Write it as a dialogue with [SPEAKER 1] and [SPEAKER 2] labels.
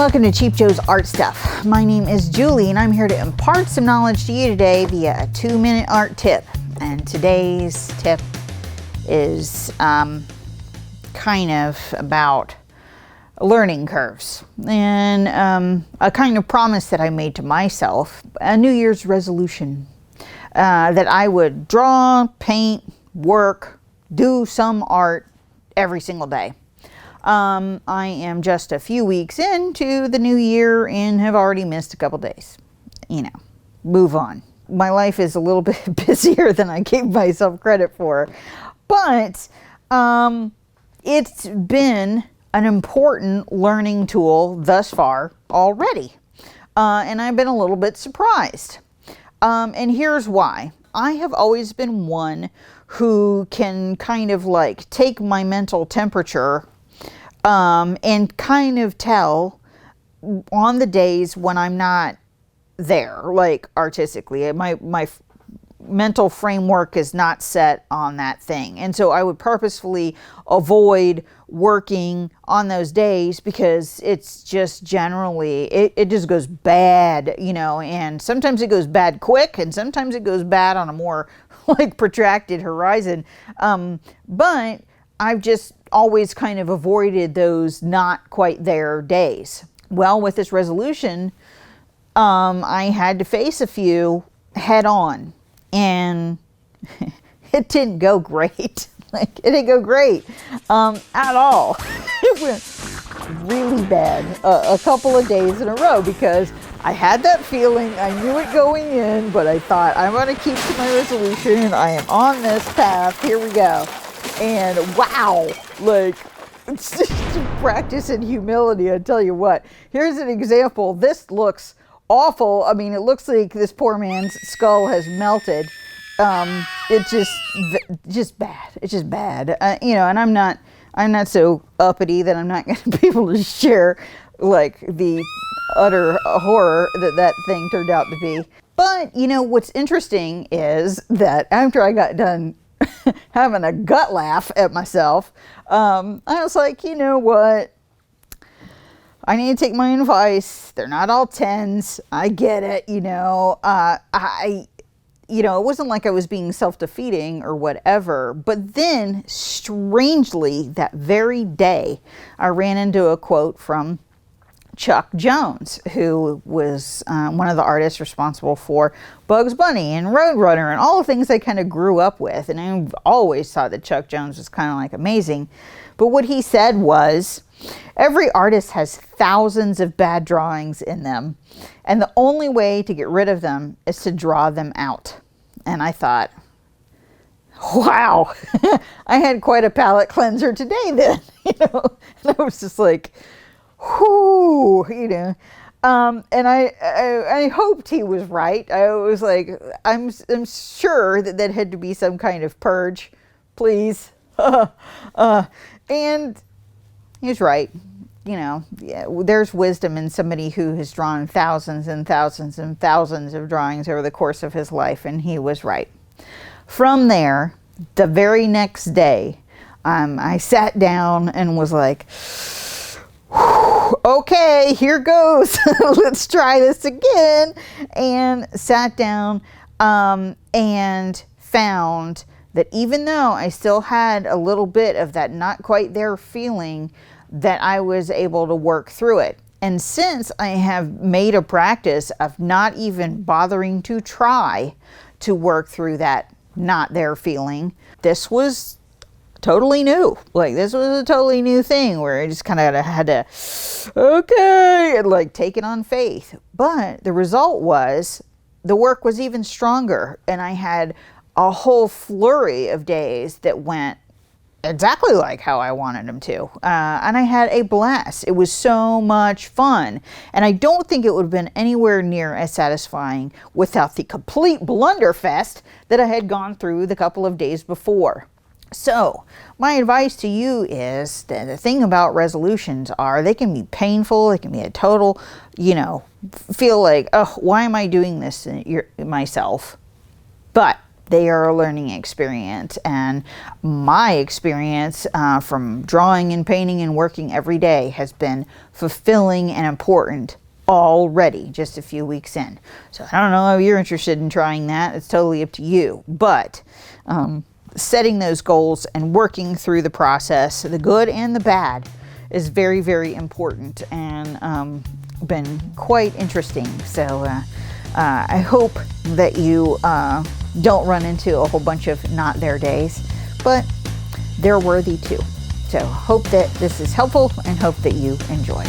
[SPEAKER 1] Welcome to Cheap Joe's Art Stuff. My name is Julie and I'm here to impart some knowledge to you today via a 2-minute art tip. And today's tip is kind of about learning curves and a kind of promise that I made to myself, a New Year's resolution, that I would draw, paint, work, do some art every single day. I am just a few weeks into the new year and have already missed a couple days. You know, move on. My life is a little bit busier than I gave myself credit for, but it's been an important learning tool thus far already, and I've been a little bit surprised. And here's why. I have always been one who can kind of like take my mental temperature and kind of tell on the days when I'm not there, like artistically. My mental framework is not set on that thing. And so I would purposefully avoid working on those days because it's just generally, it just goes bad, you know, and sometimes it goes bad quick and sometimes it goes bad on a more like protracted horizon. But I've just always kind of avoided those not quite there days. Well, with this resolution, I had to face a few head on, and it didn't go great. Like, it didn't go great at all. It went really bad a couple of days in a row because I had that feeling. I knew it going in, but I thought, I'm going to keep to my resolution. I am on this path. Here we go. And wow, like, it's just practice in humility, I tell you what. Here's an example. This looks awful. I mean, it looks like this poor man's skull has melted. It's just bad. It's just bad. You know, and I'm not so uppity that I'm not going to be able to share like the utter horror that thing turned out to be. But, you know, what's interesting is that after I got done having a gut laugh at myself, I was like, you know what? I need to take my own advice. They're not all 10s. I get it, you know. You know, it wasn't like I was being self-defeating or whatever. But then, strangely, that very day, I ran into a quote from Chuck Jones, who was one of the artists responsible for Bugs Bunny and Roadrunner and all the things I kind of grew up with. And I've always thought that Chuck Jones was kind of like amazing. But what he said was, every artist has thousands of bad drawings in them, and the only way to get rid of them is to draw them out. And I thought, wow, I had quite a palate cleanser today then. You know, and I was just like, whoo, you know. And I hoped he was right. I was like, I'm sure that had to be some kind of purge, please. And he was right. You know, yeah, there's wisdom in somebody who has drawn thousands and thousands and thousands of drawings over the course of his life, and he was right. From there, the very next day, I sat down and was like, okay, here goes. Let's try this again. And sat down and found that even though I still had a little bit of that not quite there feeling, that I was able to work through it. And since I have made a practice of not even bothering to try to work through that not there feeling, this was totally new. Like, this was a totally new thing where I just kind of had to, okay, and like take it on faith. But the result was the work was even stronger, and I had a whole flurry of days that went exactly like how I wanted them to. And I had a blast. It was so much fun. And I don't think it would have been anywhere near as satisfying without the complete blunderfest that I had gone through the couple of days before. So my advice to you is that the thing about resolutions are they can be painful. They can be a total, you know, feel like, oh, why am I doing this myself? But they are a learning experience. And my experience from drawing and painting and working every day has been fulfilling and important already, just a few weeks in. So I don't know if you're interested in trying that. It's totally up to you. But setting those goals and working through the process, the good and the bad, is very, very important, and been quite interesting. So I hope that you don't run into a whole bunch of not there days, but they're worthy too. So hope that this is helpful and hope that you enjoy.